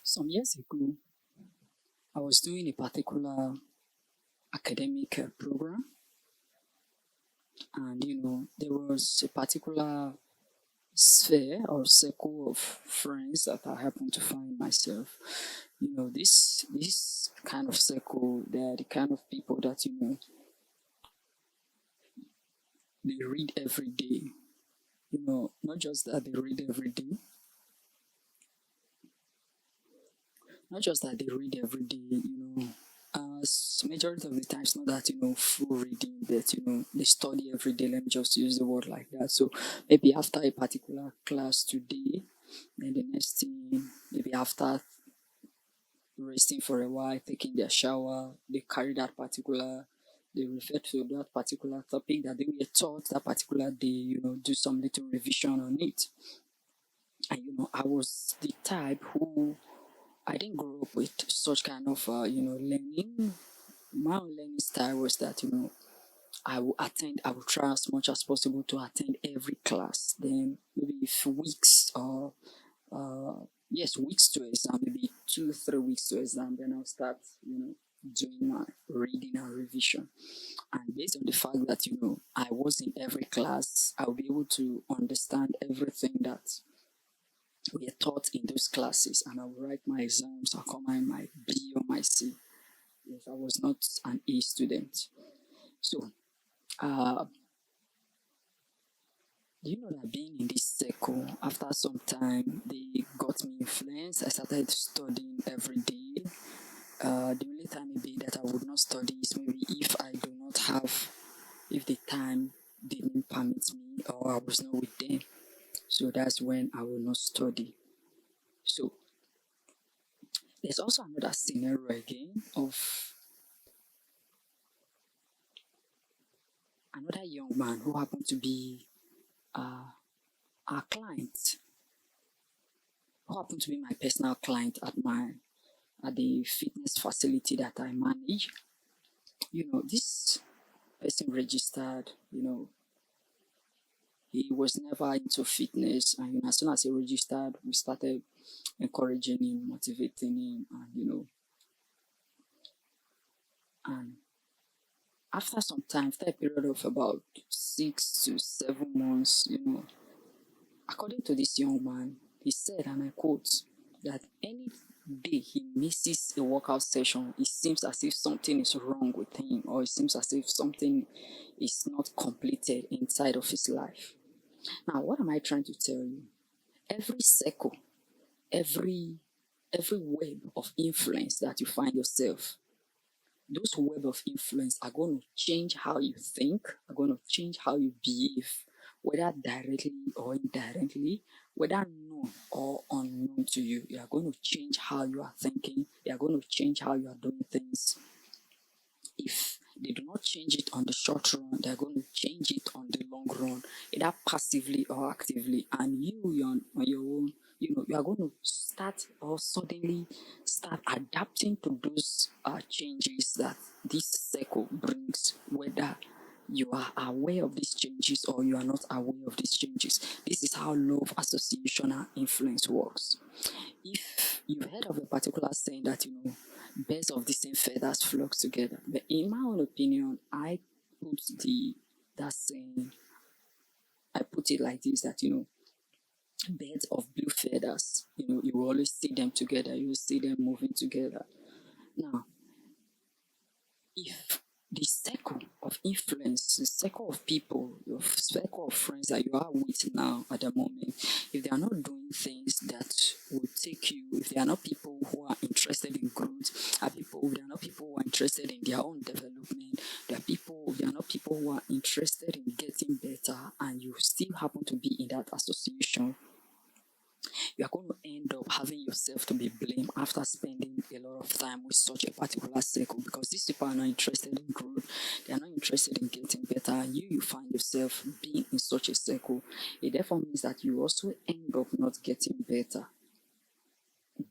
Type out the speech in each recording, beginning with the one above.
Some years ago, I was doing a particular academic program, and there was a particular sphere or circle of friends that I happened to find myself. This kind of circle, they're the kind of people that they read every day. Not just that they read every day, not just that they read every day, majority of the times not that full reading, but they study every day. Let me just use the word like that. So maybe after a particular class today, then the next thing, maybe after resting for a while, taking their shower, they carry they refer to that particular topic that they were taught that particular day, do some little revision on it. And I was the type who I didn't grow up with such kind of learning. My own learning style was that I will try as much as possible to attend every class. Then maybe if weeks or weeks to exam, maybe 2 3 weeks to exam, then I'll start doing my reading and revision. And based on the fact that I was in every class, I'll be able to understand everything that we are taught in those classes, and I will write my exams. I'll come out my B or my C. Yes, I was not an A student. So, do you know that being in this circle, after some time, they got me influenced. I started studying every day. The only time maybe that I would not study is maybe if the time didn't permit me or I was not with them. So that's when I will not study. So there's also another scenario again of another young man who happened to be our client, who happened to be my personal client at the fitness facility that I manage. This person registered, he was never into fitness, and as soon as he registered, we started encouraging him, motivating him, and after some time, after a period of about 6 to 7 months, according to this young man, he said, and I quote, that any day he misses a workout session, it seems as if something is wrong with him, or it seems as if something is not completed inside of his life. Now, what am I trying to tell you? Every circle, every web of influence that you find yourself, those web of influence are going to change how you think, are going to change how you behave, whether directly or indirectly, whether known or unknown to you. They are going to change how you are thinking. They are going to change how you are doing things. If they do not change it on the short run, they are going to change it on the long run, either passively or actively. And you on your own, you are going to start or suddenly start adapting to those changes that this cycle brings, whether you are aware of these changes or you are not aware of these changes. This is how law of association and influence works. If you've heard of a particular saying that birds of the same feathers flock together, but in my own opinion, that saying, I put it like this, that birds of blue feathers, you will always see them together, you will see them moving together. Now, if the circle of influence, the circle of people, your circle of friends that you are with now at the moment, if they are not doing things that will take you, if they are not people who are interested in growth, they are not people who are interested in their own development, they are not people who are interested in getting better, and you still happen to be in that association, you are going to end up having yourself to be blamed after spending a lot of time with such a particular circle, because these people are not interested in growth, they are not interested in getting better, and you find yourself being in such a circle. It therefore means that you also end up not getting better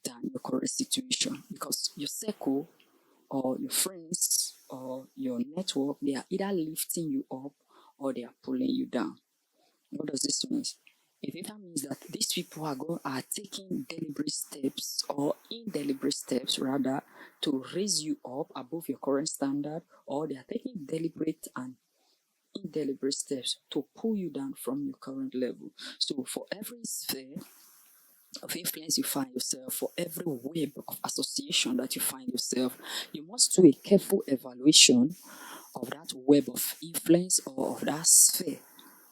than your current situation, because your circle or your friends or your network, they are either lifting you up or they are pulling you down. What does this mean? it either means that these people are taking deliberate steps or indeliberate steps rather to raise you up above your current standard, or they are taking deliberate and indeliberate steps to pull you down from your current level. So for every sphere of influence you find yourself, for every web of association that you find yourself, you must do a careful evaluation of that web of influence or of that sphere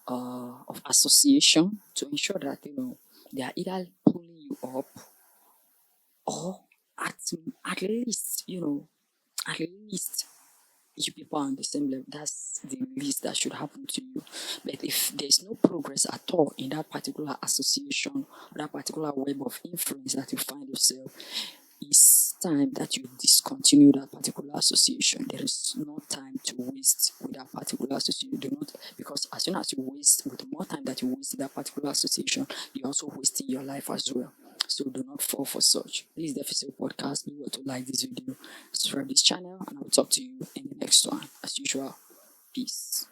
of association to ensure that they are either pulling you up or at at least at least you people are on the same level. That's the least that should happen to you. But if there's no progress at all in that particular association, or that particular web of influence that you find yourself, it's time that you discontinue that particular association. There is no time to waste with that particular association. Do not, because as soon as you waste, with more time that you waste in that particular association, you're also wasting your life as well. So do not fall for such. This is the Deficit Podcast. Be sure to like this video, subscribe this channel, and I will talk to you in the next one. As usual, peace.